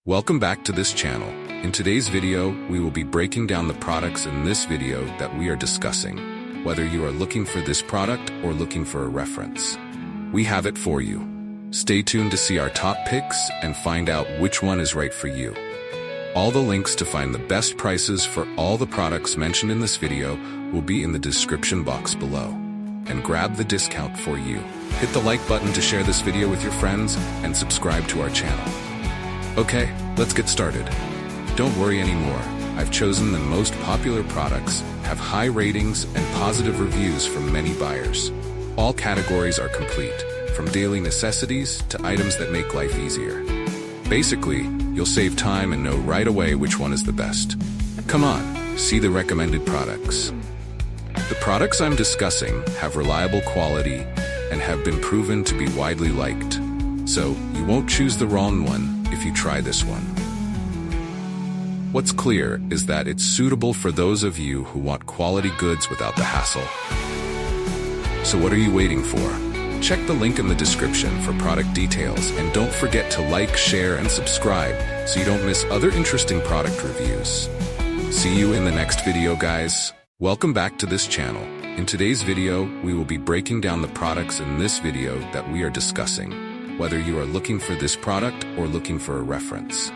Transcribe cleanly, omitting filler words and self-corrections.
Welcome back to this channel. In today's video, we will be breaking down the products in this video that we are discussing. Whether you are looking for this product or looking for a reference, we have it for you. Stay tuned to see our top picks and find out which one is right for you. All the links to find the best prices for all the products mentioned in this video will be in the description box below. And grab the discount for you. Hit the like button to share this video with your friends and subscribe to our channel. Okay, let's get started. Don't worry anymore. I've chosen the most popular products, have high ratings and positive reviews from many buyers. All categories are complete, from daily necessities to items that make life easier. Basically, you'll save time and know right away which one is the best. Come on, see the recommended products. The products I'm discussing have reliable quality and have been proven to be widely liked. So, you won't choose the wrong one if you try this one. What's clear is that it's suitable for those of you who want quality goods without the hassle. So what are you waiting for? Check the link in the description for product details and don't forget to like, share, and subscribe so you don't miss other interesting product reviews. See you in the next video, guys. Welcome back to this channel. In today's video, we will be breaking down the products in this video that we are discussing. Whether you are looking for this product or looking for a reference,